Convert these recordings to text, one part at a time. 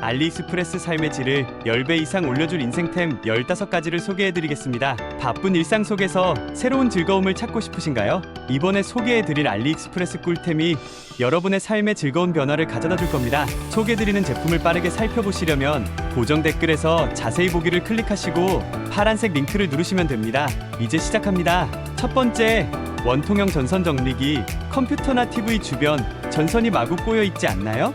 알리익스프레스 삶의 질을 10배 이상 올려줄 인생템 15가지를 소개해드리겠습니다. 바쁜 일상 속에서 새로운 즐거움을 찾고 싶으신가요? 이번에 소개해드릴 알리익스프레스 꿀템이 여러분의 삶의 즐거운 변화를 가져다 줄 겁니다. 소개해드리는 제품을 빠르게 살펴보시려면 고정 댓글에서 자세히 보기를 클릭하시고 파란색 링크를 누르시면 됩니다. 이제 시작합니다. 첫 번째, 원통형 전선 정리기. 컴퓨터나 TV 주변 전선이 마구 꼬여 있지 않나요?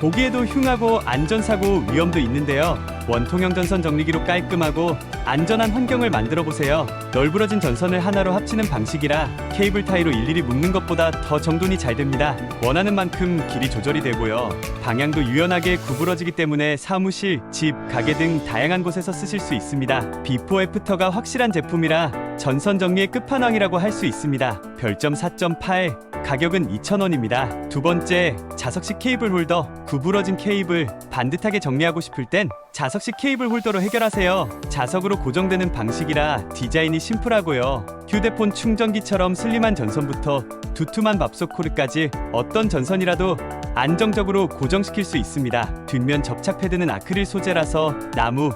보기에도 흉하고 안전사고 위험도 있는데요. 원통형 전선 정리기로 깔끔하고 안전한 환경을 만들어 보세요. 널브러진 전선을 하나로 합치는 방식이라 케이블 타이로 일일이 묶는 것보다 더 정돈이 잘 됩니다. 원하는 만큼 길이 조절이 되고요. 방향도 유연하게 구부러지기 때문에 사무실, 집, 가게 등 다양한 곳에서 쓰실 수 있습니다. 비포 애프터가 확실한 제품이라 전선 정리의 끝판왕이라고 할 수 있습니다. 별점 4.8, 가격은 2,000원입니다. 두 번째, 자석식 케이블 홀더. 구부러진 케이블 반듯하게 정리하고 싶을 땐 자석식 케이블 홀더로 해결하세요. 자석으로 고정되는 방식이라 디자인이 심플하고요. 휴대폰 충전기처럼 슬림한 전선부터 두툼한 밥솥 코르까지 어떤 전선이라도 안정적으로 고정시킬 수 있습니다. 뒷면 접착 패드는 아크릴 소재라서 나무,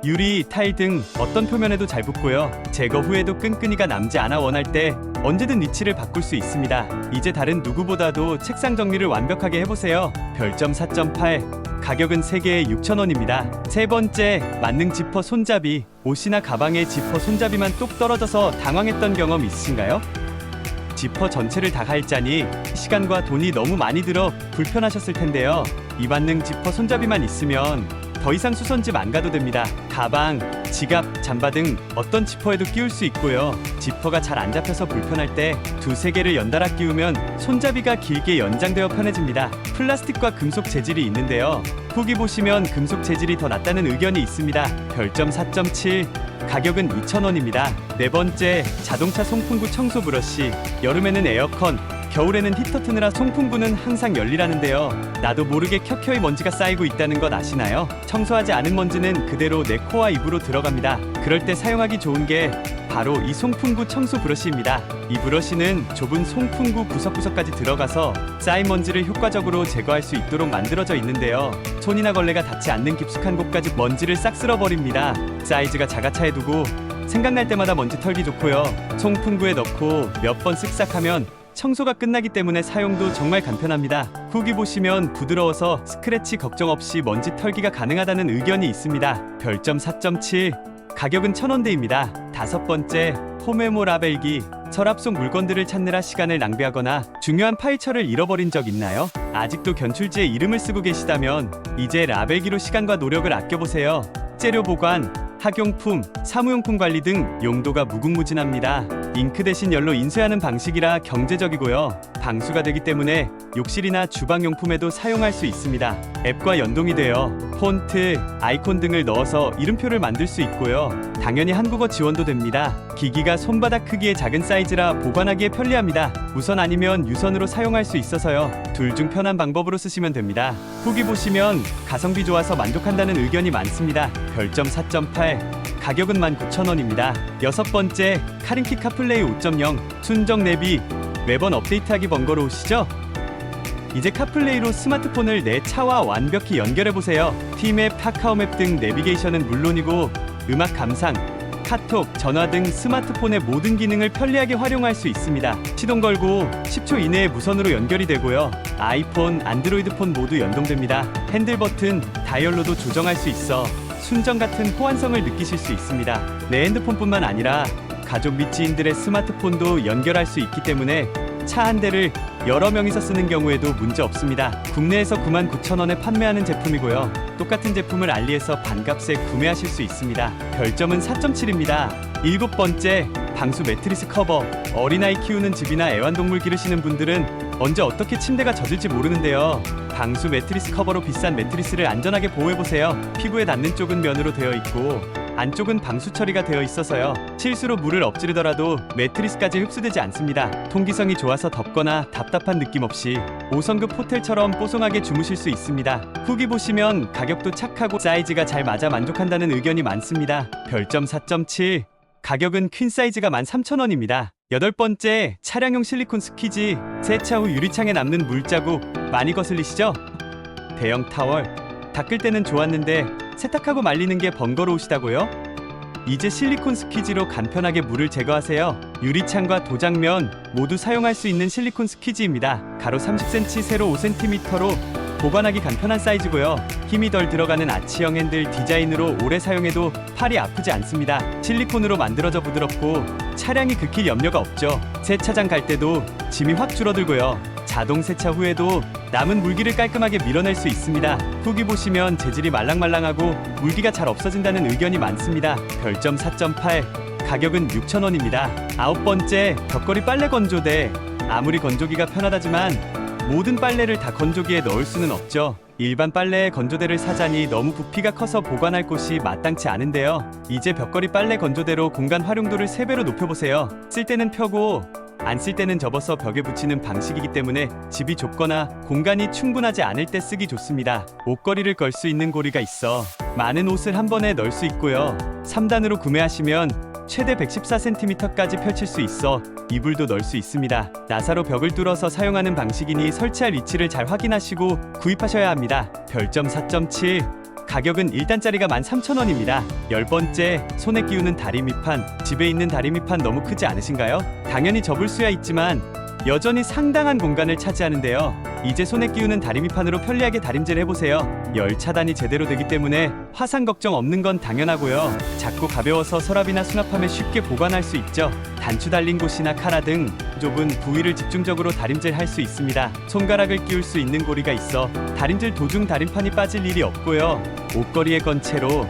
유리, 타일 등 어떤 표면에도 잘 붙고요. 제거 후에도 끈끈이가 남지 않아 원할 때 언제든 위치를 바꿀 수 있습니다. 이제 다른 누구보다도 책상 정리를 완벽하게 해보세요. 별점 4.8, 가격은 3개에 6,000원입니다. 세 번째, 만능 지퍼 손잡이. 옷이나 가방에 지퍼 손잡이만 똑 떨어져서 당황했던 경험 있으신가요? 지퍼 전체를 다 갈자니 시간과 돈이 너무 많이 들어 불편하셨을 텐데요. 이 만능 지퍼 손잡이만 있으면 더 이상 수선집 안 가도 됩니다. 가방, 지갑, 잠바 등 어떤 지퍼에도 끼울 수 있고요. 지퍼가 잘 안 잡혀서 불편할 때 두세 개를 연달아 끼우면 손잡이가 길게 연장되어 편해집니다. 플라스틱과 금속 재질이 있는데요. 후기 보시면 금속 재질이 더 낫다는 의견이 있습니다. 별점 4.7, 가격은 2,000원입니다. 네 번째, 자동차 송풍구 청소 브러쉬. 여름에는 에어컨, 겨울에는 히터 트느라 송풍구는 항상 열리라는데요. 나도 모르게 켜켜이 먼지가 쌓이고 있다는 것 아시나요? 청소하지 않은 먼지는 그대로 내 코와 입으로 들어갑니다. 그럴 때 사용하기 좋은 게 바로 이 송풍구 청소 브러쉬입니다. 이 브러쉬는 좁은 송풍구 구석구석까지 들어가서 쌓인 먼지를 효과적으로 제거할 수 있도록 만들어져 있는데요. 손이나 걸레가 닿지 않는 깊숙한 곳까지 먼지를 싹 쓸어버립니다. 사이즈가 자가차에 두고 생각날 때마다 먼지 털기 좋고요. 송풍구에 넣고 몇 번 쓱싹하면 청소가 끝나기 때문에 사용도 정말 간편합니다. 후기 보시면 부드러워서 스크래치 걱정 없이 먼지 털기가 가능하다는 의견이 있습니다. 별점 4.7, 가격은 1,000원대입니다. 다섯 번째, 홈메모 라벨기. 서랍 속 물건들을 찾느라 시간을 낭비하거나 중요한 파일처를 잃어버린 적 있나요? 아직도 견출지에 이름을 쓰고 계시다면 이제 라벨기로 시간과 노력을 아껴보세요. 재료 보관, 학용품, 사무용품 관리 등 용도가 무궁무진합니다. 잉크 대신 열로 인쇄하는 방식이라 경제적이고요. 방수가 되기 때문에 욕실이나 주방용품에도 사용할 수 있습니다. 앱과 연동이 되어 폰트, 아이콘 등을 넣어서 이름표를 만들 수 있고요. 당연히 한국어 지원도 됩니다. 기기가 손바닥 크기의 작은 사이즈라 보관하기에 편리합니다. 무선 아니면 유선으로 사용할 수 있어서요. 둘 중 편한 방법으로 쓰시면 됩니다. 후기 보시면 가성비 좋아서 만족한다는 의견이 많습니다. 별점 4.8, 가격은 19,000원입니다. 여섯 번째, 카린키 카플레이 5.0. 순정 내비. 매번 업데이트하기 번거로우시죠? 이제 카플레이로 스마트폰을 내 차와 완벽히 연결해보세요. T맵, 카카오맵 등 내비게이션은 물론이고 음악 감상, 카톡, 전화 등 스마트폰의 모든 기능을 편리하게 활용할 수 있습니다. 시동 걸고 10초 이내에 무선으로 연결이 되고요. 아이폰, 안드로이드 폰 모두 연동됩니다. 핸들 버튼, 다이얼로도 조정할 수 있어 순정 같은 호환성을 느끼실 수 있습니다. 내 핸드폰뿐만 아니라 가족 및 지인들의 스마트폰도 연결할 수 있기 때문에 차 한 대를 여러 명이서 쓰는 경우에도 문제 없습니다. 국내에서 99,000원에 판매하는 제품이고요. 똑같은 제품을 알리에서 반값에 구매하실 수 있습니다. 별점은 4.7입니다. 일곱 번째, 방수 매트리스 커버. 어린아이 키우는 집이나 애완동물 기르시는 분들은 언제 어떻게 침대가 젖을지 모르는데요. 방수 매트리스 커버로 비싼 매트리스를 안전하게 보호해보세요. 피부에 닿는 쪽은 면으로 되어 있고 안쪽은 방수 처리가 되어 있어서요. 실수로 물을 엎지르더라도 매트리스까지 흡수되지 않습니다. 통기성이 좋아서 덥거나 답답한 느낌 없이 5성급 호텔처럼 뽀송하게 주무실 수 있습니다. 후기 보시면 가격도 착하고 사이즈가 잘 맞아 만족한다는 의견이 많습니다. 별점 4.7, 가격은 퀸 사이즈가 13,000원입니다. 여덟 번째, 차량용 실리콘 스키지. 세차 후 유리창에 남는 물자국 많이 거슬리시죠? 대형 타월, 닦을 때는 좋았는데 세탁하고 말리는 게 번거로우시다고요? 이제 실리콘 스퀴지로 간편하게 물을 제거하세요. 유리창과 도장면 모두 사용할 수 있는 실리콘 스퀴지입니다. 가로 30cm, 세로 5cm로 보관하기 간편한 사이즈고요. 힘이 덜 들어가는 아치형 핸들 디자인으로 오래 사용해도 팔이 아프지 않습니다. 실리콘으로 만들어져 부드럽고 차량이 긁힐 염려가 없죠. 세차장 갈 때도 짐이 확 줄어들고요. 자동 세차 후에도 남은 물기를 깔끔하게 밀어낼 수 있습니다. 후기 보시면 재질이 말랑말랑하고 물기가 잘 없어진다는 의견이 많습니다. 별점 4.8, 가격은 6,000원입니다. 아홉 번째, 벽걸이 빨래 건조대. 아무리 건조기가 편하다지만 모든 빨래를 다 건조기에 넣을 수는 없죠. 일반 빨래에 건조대를 사자니 너무 부피가 커서 보관할 곳이 마땅치 않은데요. 이제 벽걸이 빨래 건조대로 공간 활용도를 3배로 높여보세요. 쓸 때는 펴고 안 쓸 때는 접어서 벽에 붙이는 방식이기 때문에 집이 좁거나 공간이 충분하지 않을 때 쓰기 좋습니다. 옷걸이를 걸 수 있는 고리가 있어 많은 옷을 한 번에 넣을 수 있고요. 3단으로 구매하시면 최대 114cm까지 펼칠 수 있어 이불도 넣을 수 있습니다. 나사로 벽을 뚫어서 사용하는 방식이니 설치할 위치를 잘 확인하시고 구입하셔야 합니다. 별점 4.7, 가격은 1단짜리가 13,000원입니다. 10번째, 손에 끼우는 다리미판. 집에 있는 다리미판 너무 크지 않으신가요? 당연히 접을 수야 있지만 여전히 상당한 공간을 차지하는데요. 이제 손에 끼우는 다리미판으로 편리하게 다림질 해보세요. 열 차단이 제대로 되기 때문에 화상 걱정 없는 건 당연하고요. 작고 가벼워서 서랍이나 수납함에 쉽게 보관할 수 있죠. 단추 달린 곳이나 카라 등 좁은 부위를 집중적으로 다림질 할 수 있습니다. 손가락을 끼울 수 있는 고리가 있어 다림질 도중 다림판이 빠질 일이 없고요. 옷걸이에 건 채로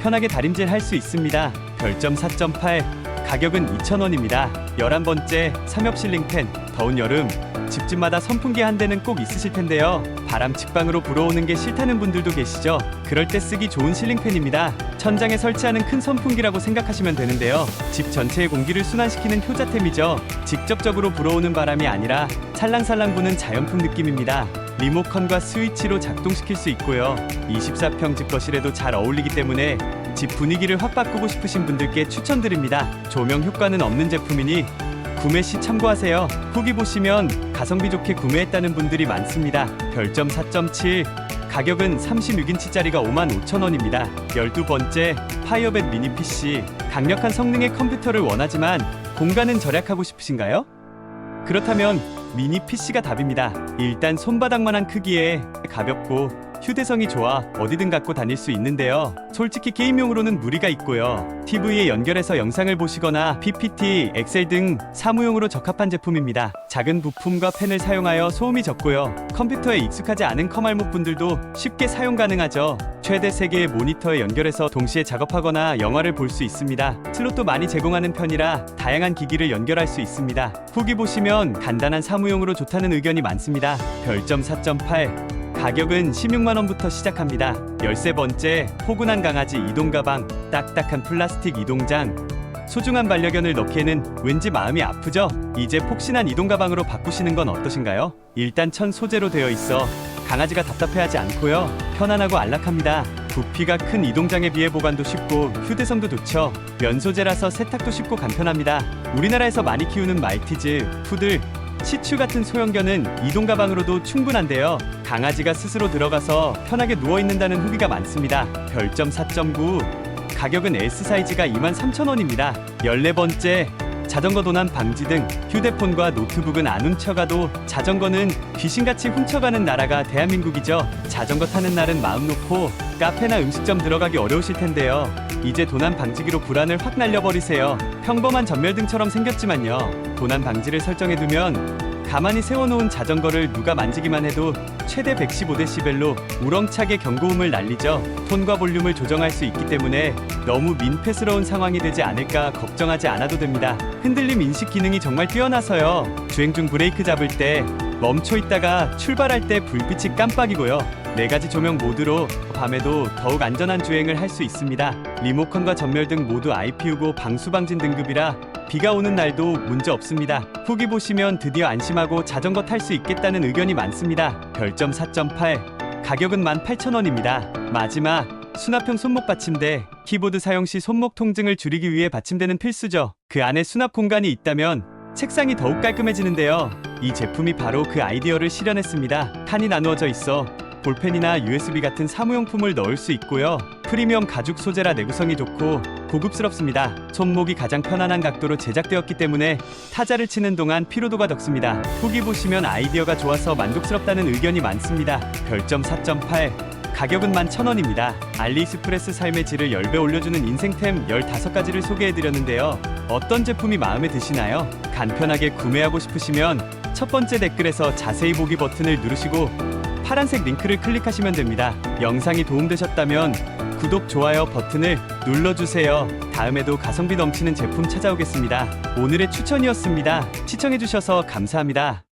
편하게 다림질 할 수 있습니다. 별점 4.8, 가격은 2,000원입니다. 11번째, 삼엽 실링팬. 더운 여름 집집마다 선풍기 한 대는 꼭 있으실 텐데요. 바람 직방으로 불어오는 게 싫다는 분들도 계시죠? 그럴 때 쓰기 좋은 실링팬입니다. 천장에 설치하는 큰 선풍기라고 생각하시면 되는데요. 집 전체의 공기를 순환시키는 효자템이죠. 직접적으로 불어오는 바람이 아니라 살랑살랑 부는 자연풍 느낌입니다. 리모컨과 스위치로 작동시킬 수 있고요. 24평 집 거실에도 잘 어울리기 때문에 집 분위기를 확 바꾸고 싶으신 분들께 추천드립니다. 조명 효과는 없는 제품이니 구매 시 참고하세요. 후기 보시면 가성비 좋게 구매했다는 분들이 많습니다. 별점 4.7, 가격은 36인치짜리가 55,000원입니다. 12번째, 파이어벳 미니 PC. 강력한 성능의 컴퓨터를 원하지만 공간은 절약하고 싶으신가요? 그렇다면 미니 PC가 답입니다. 일단 손바닥만한 크기에 가볍고 휴대성이 좋아 어디든 갖고 다닐 수 있는데요. 솔직히 게임용으로는 무리가 있고요. TV에 연결해서 영상을 보시거나 PPT, 엑셀 등 사무용으로 적합한 제품입니다. 작은 부품과 펜을 사용하여 소음이 적고요. 컴퓨터에 익숙하지 않은 커말목 분들도 쉽게 사용 가능하죠. 최대 3개의 모니터에 연결해서 동시에 작업하거나 영화를 볼 수 있습니다. 슬롯도 많이 제공하는 편이라 다양한 기기를 연결할 수 있습니다. 후기 보시면 간단한 사무용으로 좋다는 의견이 많습니다. 별점 4.8, 가격은 16만원부터 시작합니다. 13번째, 포근한 강아지 이동가방. 딱딱한 플라스틱 이동장. 소중한 반려견을 넣기에는 왠지 마음이 아프죠? 이제 폭신한 이동가방으로 바꾸시는 건 어떠신가요? 일단 천 소재로 되어 있어 강아지가 답답해하지 않고요. 편안하고 안락합니다. 부피가 큰 이동장에 비해 보관도 쉽고 휴대성도 좋죠. 면 소재라서 세탁도 쉽고 간편합니다. 우리나라에서 많이 키우는 말티즈, 푸들, 시츄 같은 소형견은 이동 가방으로도 충분한데요. 강아지가 스스로 들어가서 편하게 누워있는다는 후기가 많습니다. 별점 4.9, 가격은 S 사이즈가 23,000원입니다. 14번째, 자전거 도난 방지 등. 휴대폰과 노트북은 안 훔쳐가도 자전거는 귀신같이 훔쳐가는 나라가 대한민국이죠. 자전거 타는 날은 마음 놓고 카페나 음식점 들어가기 어려우실 텐데요. 이제 도난 방지기로 불안을 확 날려버리세요. 평범한 전멸등처럼 생겼지만요. 도난 방지를 설정해두면 가만히 세워놓은 자전거를 누가 만지기만 해도 최대 115dB로 우렁차게 경고음을 날리죠. 톤과 볼륨을 조정할 수 있기 때문에 너무 민폐스러운 상황이 되지 않을까 걱정하지 않아도 됩니다. 흔들림 인식 기능이 정말 뛰어나서요. 주행 중 브레이크 잡을 때, 멈춰 있다가 출발할 때 불빛이 깜빡이고요. 4가지 조명 모드로 밤에도 더욱 안전한 주행을 할 수 있습니다. 리모컨과 전멸등 모두 IPU5 방수방진 등급이라 비가 오는 날도 문제 없습니다. 후기 보시면 드디어 안심하고 자전거 탈 수 있겠다는 의견이 많습니다. 별점 4.8, 가격은 18,000원입니다. 마지막, 수납형 손목 받침대. 키보드 사용 시 손목 통증을 줄이기 위해 받침대는 필수죠. 그 안에 수납 공간이 있다면 책상이 더욱 깔끔해지는데요. 이 제품이 바로 그 아이디어를 실현했습니다. 칸이 나누어져 있어 볼펜이나 USB 같은 사무용품을 넣을 수 있고요. 프리미엄 가죽 소재라 내구성이 좋고 고급스럽습니다. 손목이 가장 편안한 각도로 제작되었기 때문에 타자를 치는 동안 피로도가 적습니다. 후기 보시면 아이디어가 좋아서 만족스럽다는 의견이 많습니다. 별점 4.8. 가격은 11,000원입니다. 알리익스프레스 삶의 질을 10배 올려주는 인생템 15가지를 소개해드렸는데요. 어떤 제품이 마음에 드시나요? 간편하게 구매하고 싶으시면 첫 번째 댓글에서 자세히 보기 버튼을 누르시고 파란색 링크를 클릭하시면 됩니다. 영상이 도움되셨다면 구독, 좋아요 버튼을 눌러주세요. 다음에도 가성비 넘치는 제품 찾아오겠습니다. 오늘의 추천이었습니다. 시청해주셔서 감사합니다.